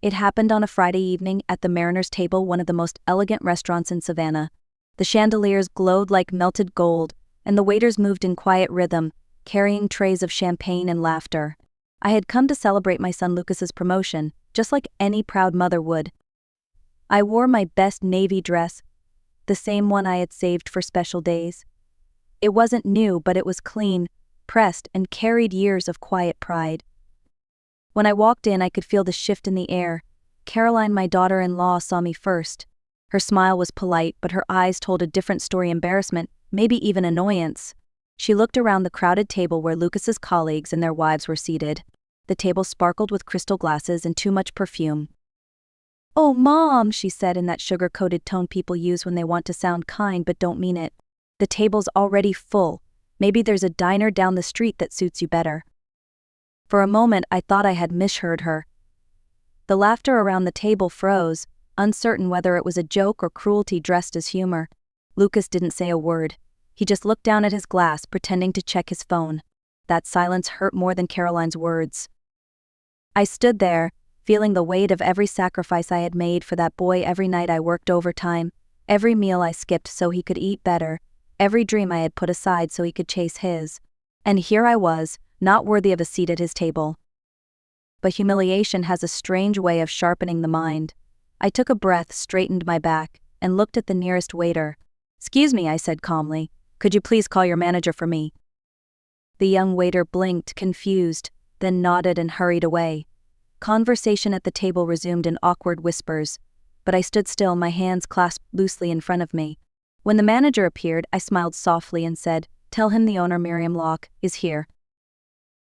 It happened on a Friday evening at the Mariner's Table, one of the most elegant restaurants in Savannah. The chandeliers glowed like melted gold, and the waiters moved in quiet rhythm, carrying trays of champagne and laughter. I had come to celebrate my son Lucas's promotion, just like any proud mother would. I wore my best navy dress, the same one I had saved for special days. It wasn't new, but it was clean, pressed, and carried years of quiet pride. When I walked in, I could feel the shift in the air. Caroline, my daughter-in-law, saw me first. Her smile was polite, but her eyes told a different story: embarrassment, maybe even annoyance. She looked around the crowded table where Lucas's colleagues and their wives were seated. The table sparkled with crystal glasses and too much perfume. "Oh, Mom," she said in that sugar-coated tone people use when they want to sound kind but don't mean it. "The table's already full. Maybe there's a diner down the street that suits you better." For a moment, I thought I had misheard her. The laughter around the table froze, uncertain whether it was a joke or cruelty dressed as humor. Lucas didn't say a word. He just looked down at his glass, pretending to check his phone. That silence hurt more than Caroline's words. I stood there, feeling the weight of every sacrifice I had made for that boy. Every night I worked overtime, every meal I skipped so he could eat better, every dream I had put aside so he could chase his. And here I was, not worthy of a seat at his table. But humiliation has a strange way of sharpening the mind. I took a breath, straightened my back, and looked at the nearest waiter. "Excuse me," I said calmly. "Could you please call your manager for me?" The young waiter blinked, confused, then nodded and hurried away. Conversation at the table resumed in awkward whispers, but I stood still, my hands clasped loosely in front of me. When the manager appeared, I smiled softly and said, "Tell him the owner, Miriam Locke, is here."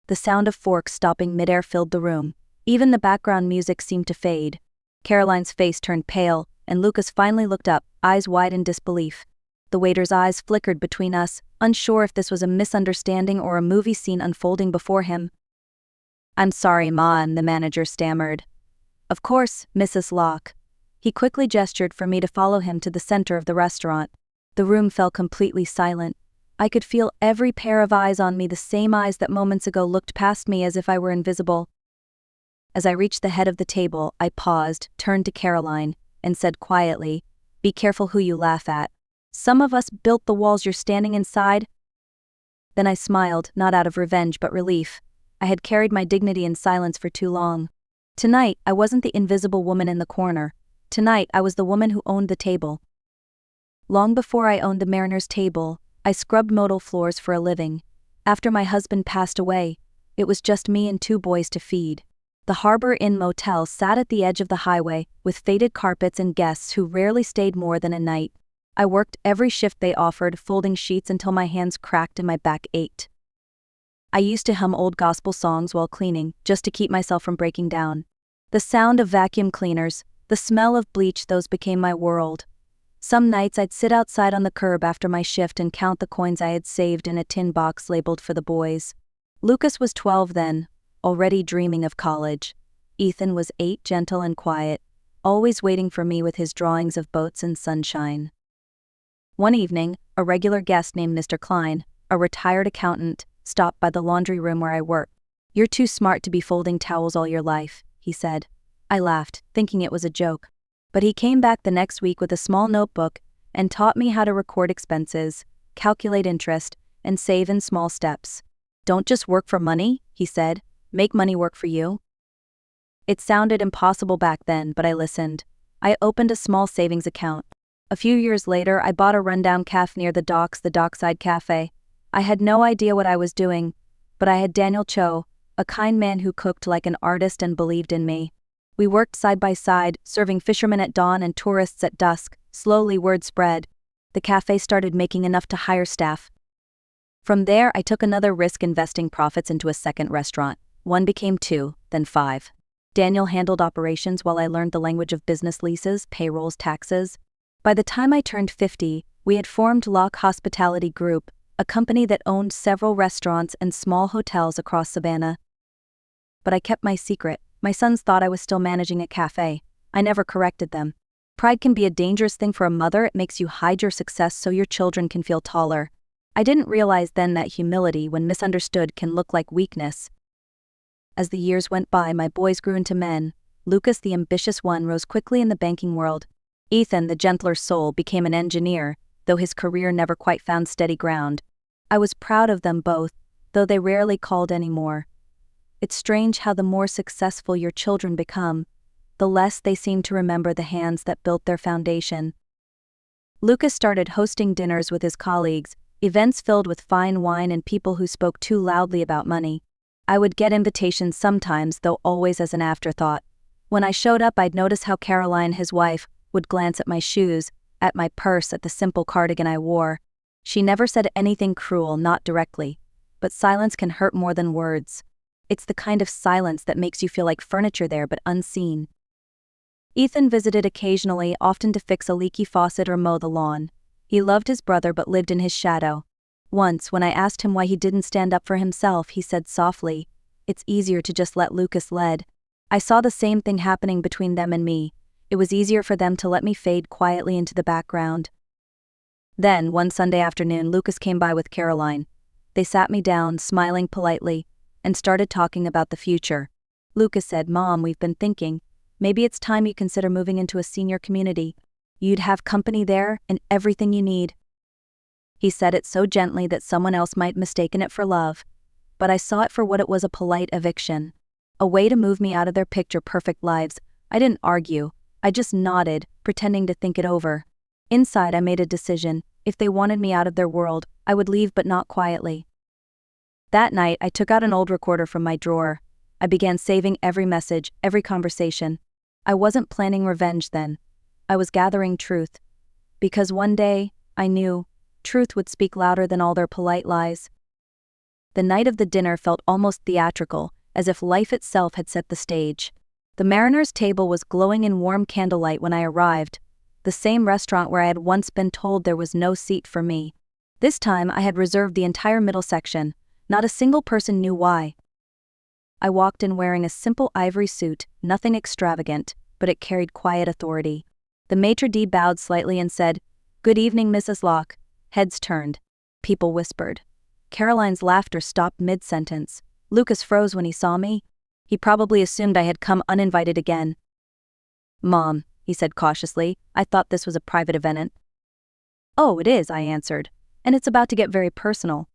The sound of forks stopping midair filled the room. Even the background music seemed to fade. Caroline's face turned pale, and Lucas finally looked up, eyes wide in disbelief. The waiter's eyes flickered between us, unsure if this was a misunderstanding or a movie scene unfolding before him. "I'm sorry, Ma," the manager stammered. "Of course, Mrs. Locke." He quickly gestured for me to follow him to the center of the restaurant. The room fell completely silent. I could feel every pair of eyes on me, the same eyes that moments ago looked past me as if I were invisible. As I reached the head of the table, I paused, turned to Caroline, and said quietly, "Be careful who you laugh at. Some of us built the walls you're standing inside." Then I smiled, not out of revenge but relief. I had carried my dignity in silence for too long. Tonight, I wasn't the invisible woman in the corner. Tonight, I was the woman who owned the table. Long before I owned the Mariner's Table, I scrubbed modal floors for a living. After my husband passed away, it was just me and 2 boys to feed. The Harbor Inn Motel sat at the edge of the highway, with faded carpets and guests who rarely stayed more than a night. I worked every shift they offered, folding sheets until my hands cracked and my back ached. I used to hum old gospel songs while cleaning, just to keep myself from breaking down. The sound of vacuum cleaners, the smell of bleach, those became my world. Some nights I'd sit outside on the curb after my shift and count the coins I had saved in a tin box labeled for the boys. Lucas was 12 then, already dreaming of college. Ethan was 8, gentle and quiet, always waiting for me with his drawings of boats and sunshine. One evening, a regular guest named Mr. Klein, a retired accountant, stopped by the laundry room where I worked. "You're too smart to be folding towels all your life," he said. I laughed, thinking it was a joke. But he came back the next week with a small notebook and taught me how to record expenses, calculate interest, and save in small steps. "Don't just work for money," he said. "Make money work for you." It sounded impossible back then, but I listened. I opened a small savings account. A few years later, I bought a rundown cafe near the docks, the Dockside Cafe. I had no idea what I was doing, but I had Daniel Cho, a kind man who cooked like an artist and believed in me. We worked side by side, serving fishermen at dawn and tourists at dusk. Slowly, word spread. The cafe started making enough to hire staff. From there, I took another risk, investing profits into a second restaurant. 1 became 2, then 5. Daniel handled operations while I learned the language of business leases, payrolls, taxes. By the time I turned 50, we had formed Locke Hospitality Group, a company that owned several restaurants and small hotels across Savannah. But I kept my secret. My sons thought I was still managing a cafe. I never corrected them. Pride can be a dangerous thing for a mother. It makes you hide your success so your children can feel taller. I didn't realize then that humility, when misunderstood, can look like weakness. As the years went by, my boys grew into men. Lucas, the ambitious one, rose quickly in the banking world. Ethan, the gentler soul, became an engineer, though his career never quite found steady ground. I was proud of them both, though they rarely called anymore. It's strange how the more successful your children become, the less they seem to remember the hands that built their foundation. Lucas started hosting dinners with his colleagues, events filled with fine wine and people who spoke too loudly about money. I would get invitations sometimes, though always as an afterthought. When I showed up, I'd notice how Caroline, his wife, would glance at my shoes, at my purse, at the simple cardigan I wore. She never said anything cruel, not directly. But silence can hurt more than words. It's the kind of silence that makes you feel like furniture there but unseen. Ethan visited occasionally, often to fix a leaky faucet or mow the lawn. He loved his brother but lived in his shadow. Once, when I asked him why he didn't stand up for himself, he said softly, "It's easier to just let Lucas lead." I saw the same thing happening between them and me. It was easier for them to let me fade quietly into the background. Then, one Sunday afternoon, Lucas came by with Caroline. They sat me down, smiling politely, and started talking about the future. Lucas said, "Mom, we've been thinking, maybe it's time you consider moving into a senior community. You'd have company there and everything you need." He said it so gently that someone else might mistaken it for love, but I saw it for what it was: a polite eviction. A way to move me out of their picture-perfect lives. I didn't argue, I just nodded, pretending to think it over. Inside, I made a decision. If they wanted me out of their world, I would leave, but not quietly. That night, I took out an old recorder from my drawer. I began saving every message, every conversation. I wasn't planning revenge then. I was gathering truth. Because one day, I knew, truth would speak louder than all their polite lies. The night of the dinner felt almost theatrical, as if life itself had set the stage. The Mariners' table was glowing in warm candlelight when I arrived, the same restaurant where I had once been told there was no seat for me. This time I had reserved the entire middle section. Not a single person knew why. I walked in wearing a simple ivory suit, nothing extravagant, but it carried quiet authority. The maitre d' bowed slightly and said, "Good evening, Mrs. Locke." Heads turned. People whispered. Caroline's laughter stopped mid-sentence. Lucas froze when he saw me. He probably assumed I had come uninvited again. "Mom," he said cautiously, "I thought this was a private event." "Oh, it is," I answered, "and it's about to get very personal."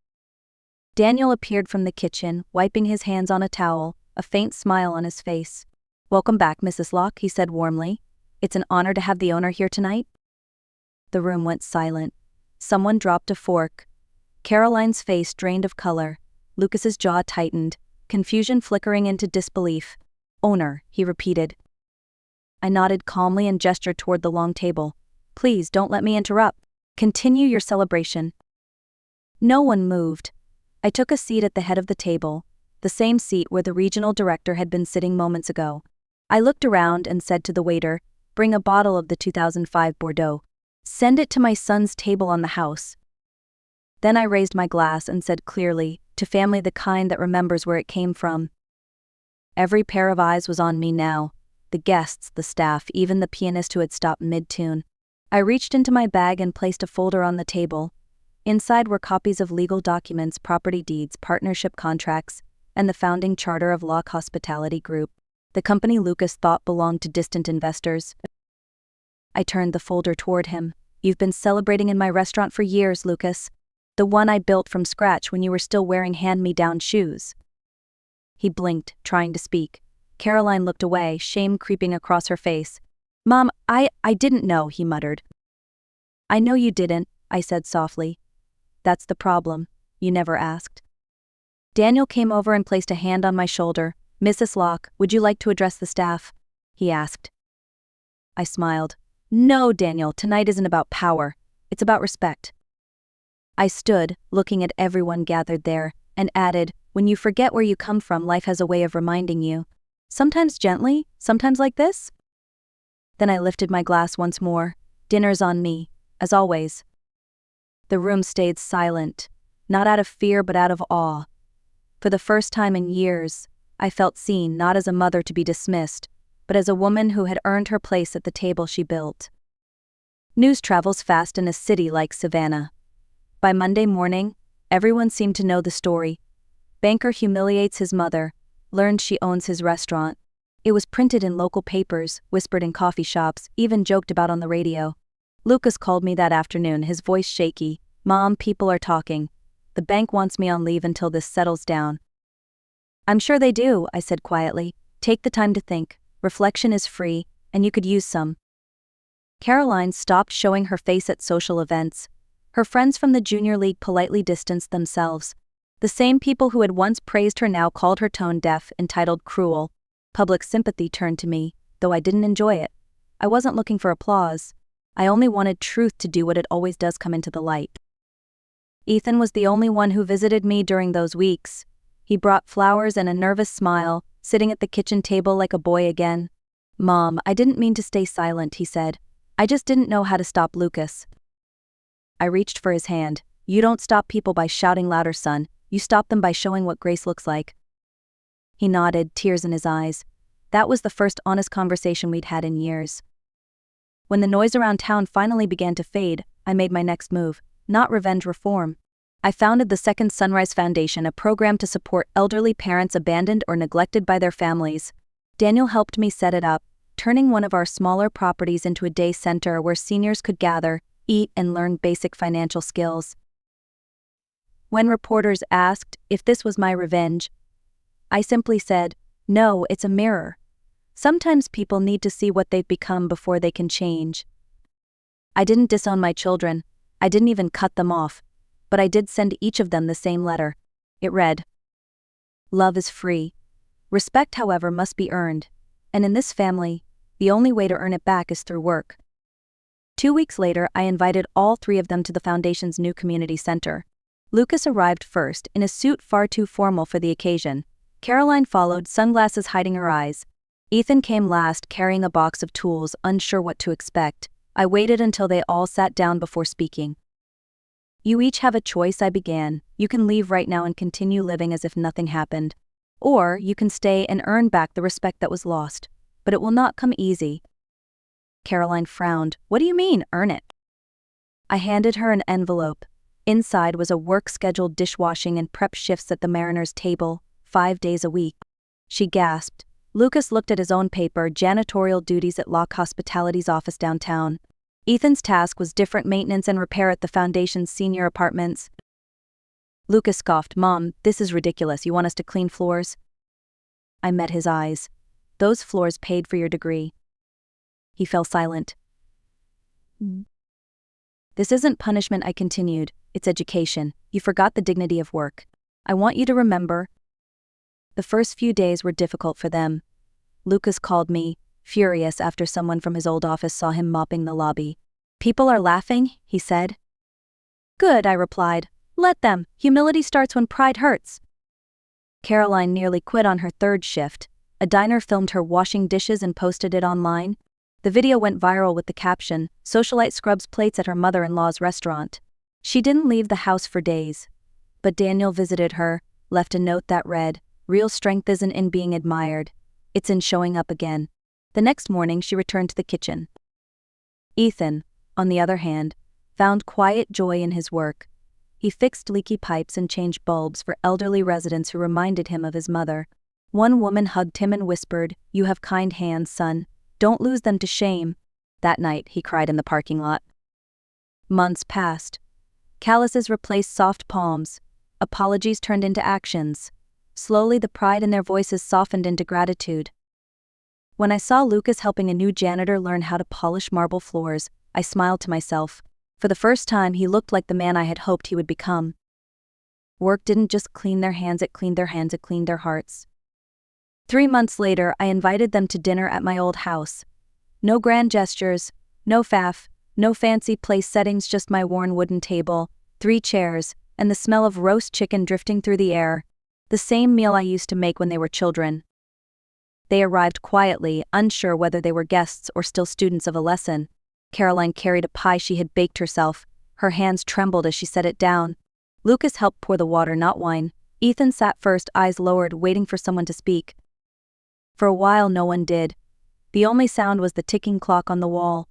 Daniel appeared from the kitchen, wiping his hands on a towel, a faint smile on his face. "Welcome back, Mrs. Locke," he said warmly. "It's an honor to have the owner here tonight." The room went silent. Someone dropped a fork. Caroline's face drained of color. Lucas's jaw tightened, confusion flickering into disbelief. "Owner," he repeated. I nodded calmly and gestured toward the long table. "Please don't let me interrupt. Continue your celebration." No one moved. I took a seat at the head of the table, the same seat where the regional director had been sitting moments ago. I looked around and said to the waiter, "Bring a bottle of the 2005 Bordeaux. Send it to my son's table on the house." Then I raised my glass and said clearly, "To family the kind that remembers where it came from." Every pair of eyes was on me now. The guests, the staff, even the pianist who had stopped mid-tune. I reached into my bag and placed a folder on the table. Inside were copies of legal documents, property deeds, partnership contracts, and the founding charter of Locke Hospitality Group, the company Lucas thought belonged to distant investors. I turned the folder toward him. "You've been celebrating in my restaurant for years, Lucas. The one I built from scratch when you were still wearing hand-me-down shoes." He blinked, trying to speak. Caroline looked away, shame creeping across her face. "Mom, I didn't know," he muttered. "I know you didn't," I said softly. "That's the problem. You never asked." Daniel came over and placed a hand on my shoulder. "Mrs. Locke, would you like to address the staff?" he asked. I smiled. "No, Daniel, tonight isn't about power. It's about respect." I stood, looking at everyone gathered there, and added, "When you forget where you come from, life has a way of reminding you. Sometimes gently, sometimes like this." Then I lifted my glass once more. "Dinner's on me, as always." The room stayed silent, not out of fear but out of awe. For the first time in years, I felt seen not as a mother to be dismissed, but as a woman who had earned her place at the table she built. News travels fast in a city like Savannah. By Monday morning, everyone seemed to know the story. Banker humiliates his mother, learns she owns his restaurant. It was printed in local papers, whispered in coffee shops, even joked about on the radio. Lucas called me that afternoon, his voice shaky. "Mom, people are talking. The bank wants me on leave until this settles down." "I'm sure they do," I said quietly. "Take the time to think. Reflection is free, and you could use some." Caroline stopped showing her face at social events. Her friends from the junior league politely distanced themselves. The same people who had once praised her now called her tone deaf, entitled cruel. Public sympathy turned to me, though I didn't enjoy it. I wasn't looking for applause. I only wanted truth to do what it always does, come into the light. Ethan was the only one who visited me during those weeks. He brought flowers and a nervous smile, sitting at the kitchen table like a boy again. "Mom, I didn't mean to stay silent," he said. "I just didn't know how to stop Lucas." I reached for his hand. "You don't stop people by shouting louder, son. You stop them by showing what grace looks like." He nodded, tears in his eyes. That was the first honest conversation we'd had in years. When the noise around town finally began to fade, I made my next move. Not revenge, reform. I founded the Second Sunrise Foundation, a program to support elderly parents abandoned or neglected by their families. Daniel helped me set it up, turning one of our smaller properties into a day center where seniors could gather, eat, and learn basic financial skills. When reporters asked if this was my revenge, I simply said, "No, it's a mirror. Sometimes people need to see what they've become before they can change." I didn't disown my children. I didn't even cut them off. But I did send each of them the same letter. It read, "Love is free. Respect, however, must be earned. And in this family, the only way to earn it back is through work." 2 weeks later, I invited all 3 of them to the foundation's new community center. Lucas arrived first, in a suit far too formal for the occasion. Caroline followed, sunglasses hiding her eyes. Ethan came last, carrying a box of tools, unsure what to expect. I waited until they all sat down before speaking. "You each have a choice," I began. "You can leave right now and continue living as if nothing happened. Or you can stay and earn back the respect that was lost. But it will not come easy." Caroline frowned. "What do you mean, earn it?" I handed her an envelope. Inside was a work-scheduled dishwashing and prep shifts at the Mariners' table, 5 days a week. She gasped. Lucas looked at his own paper, janitorial duties at Locke Hospitality's office downtown. Ethan's task was different, maintenance and repair at the foundation's senior apartments. Lucas scoffed. "Mom, this is ridiculous. You want us to clean floors?" I met his eyes. "Those floors paid for your degree." He fell silent. "This isn't punishment," I continued. "It's education. You forgot the dignity of work. I want you to remember." The first few days were difficult for them. Lucas called me, furious, after someone from his old office saw him mopping the lobby. "People are laughing," he said. "Good," I replied. "Let them. Humility starts when pride hurts." Caroline nearly quit on her 3rd shift. A diner filmed her washing dishes and posted it online. The video went viral with the caption, "Socialite scrubs plates at her mother-in-law's restaurant." She didn't leave the house for days. But Daniel visited her, left a note that read, "Real strength isn't in being admired. It's in showing up again." The next morning she returned to the kitchen. Ethan, on the other hand, found quiet joy in his work. He fixed leaky pipes and changed bulbs for elderly residents who reminded him of his mother. One woman hugged him and whispered, "You have kind hands, son. Don't lose them to shame." That night, he cried in the parking lot. Months passed. Calluses replaced soft palms. Apologies turned into actions. Slowly, the pride in their voices softened into gratitude. When I saw Lucas helping a new janitor learn how to polish marble floors, I smiled to myself. For the first time, he looked like the man I had hoped he would become. Work didn't just clean their hands, it cleaned their hands, it cleaned their hearts. 3 months later, I invited them to dinner at my old house. No grand gestures, no faff, no fancy place settings, just my worn wooden table, 3 chairs, and the smell of roast chicken drifting through the air. The same meal I used to make when they were children. They arrived quietly, unsure whether they were guests or still students of a lesson. Caroline carried a pie she had baked herself. Her hands trembled as she set it down. Lucas helped pour the water, not wine. Ethan sat first, eyes lowered, waiting for someone to speak. For a while no one did. The only sound was the ticking clock on the wall.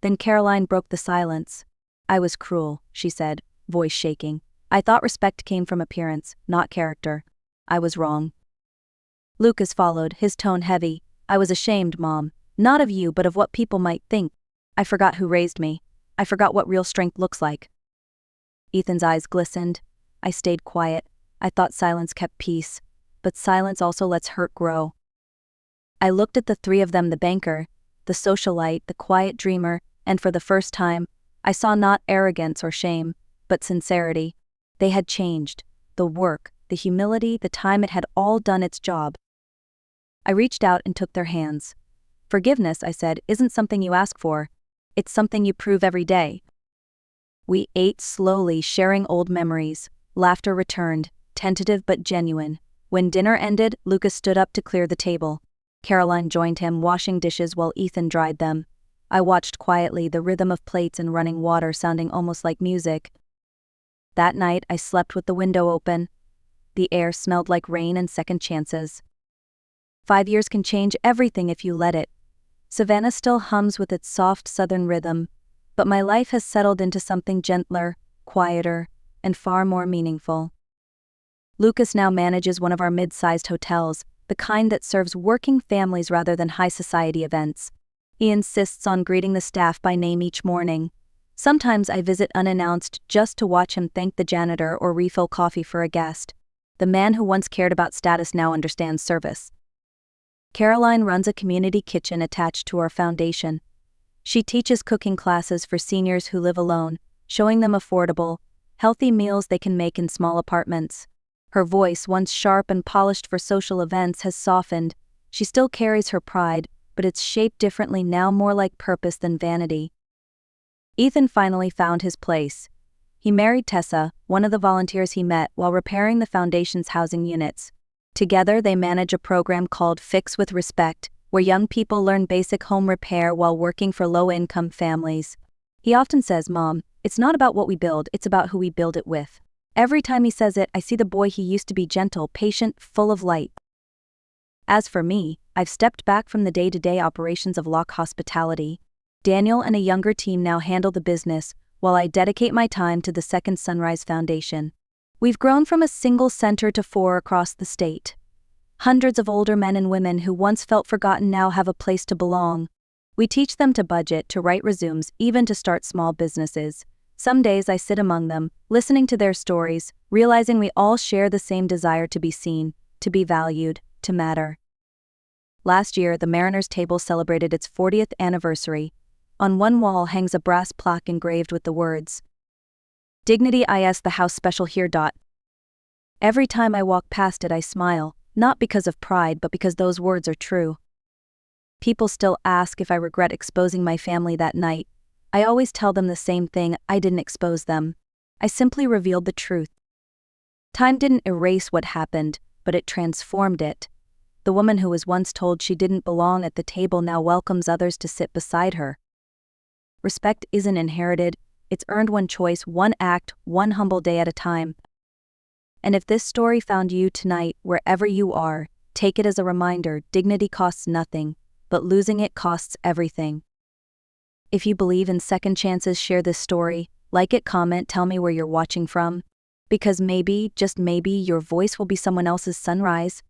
Then Caroline broke the silence. "I was cruel," she said, voice shaking. "I thought respect came from appearance, not character. I was wrong." Lucas followed, his tone heavy. I was ashamed, Mom. Not of you, but of what people might think. I forgot who raised me. I forgot what real strength looks like. Ethan's eyes glistened. I stayed quiet. I thought silence kept peace. But silence also lets hurt grow. I looked at the three of them, the banker, the socialite, the quiet dreamer, and for the first time, I saw not arrogance or shame, but sincerity. They had changed. The work, the humility, the time, it had all done its job. I reached out and took their hands. Forgiveness, I said, isn't something you ask for. It's something you prove every day. We ate slowly, sharing old memories. Laughter returned, tentative but genuine. When dinner ended, Lucas stood up to clear the table. Caroline joined him, washing dishes while Ethan dried them. I watched quietly, the rhythm of plates and running water sounding almost like music. That night, I slept with the window open. The air smelled like rain and second chances. 5 years can change everything if you let it. Savannah still hums with its soft southern rhythm, but my life has settled into something gentler, quieter, and far more meaningful. Lucas now manages one of our mid-sized hotels, the kind that serves working families rather than high society events. He insists on greeting the staff by name each morning. Sometimes I visit unannounced just to watch him thank the janitor or refill coffee for a guest. The man who once cared about status now understands service. Caroline runs a community kitchen attached to our foundation. She teaches cooking classes for seniors who live alone, showing them affordable, healthy meals they can make in small apartments. Her voice, once sharp and polished for social events, has softened. She still carries her pride, but it's shaped differently now, more like purpose than vanity. Ethan finally found his place. He married Tessa, one of the volunteers he met while repairing the foundation's housing units. Together they manage a program called Fix with Respect, where young people learn basic home repair while working for low-income families. He often says, "Mom, it's not about what we build, it's about who we build it with." Every time he says it, I see the boy he used to be, gentle, patient, full of light. As for me, I've stepped back from the day-to-day operations of Lock Hospitality. Daniel and a younger team now handle the business, while I dedicate my time to the Second Sunrise Foundation. We've grown from a single center to 4 across the state. Hundreds of older men and women who once felt forgotten now have a place to belong. We teach them to budget, to write resumes, even to start small businesses. Some days I sit among them, listening to their stories, realizing we all share the same desire to be seen, to be valued, to matter. Last year, the Mariners table celebrated its 40th anniversary. On one wall hangs a brass plaque engraved with the words, "Dignity is the house special here." Every time I walk past it, I smile, not because of pride, but because those words are true. People still ask if I regret exposing my family that night. I always tell them the same thing: I didn't expose them. I simply revealed the truth. Time didn't erase what happened, but it transformed it. The woman who was once told she didn't belong at the table now welcomes others to sit beside her. Respect isn't inherited, it's earned one choice, one act, one humble day at a time. And if this story found you tonight, wherever you are, take it as a reminder: dignity costs nothing, but losing it costs everything. If you believe in second chances, share this story, like it, comment, tell me where you're watching from. Because maybe, just maybe, your voice will be someone else's sunrise.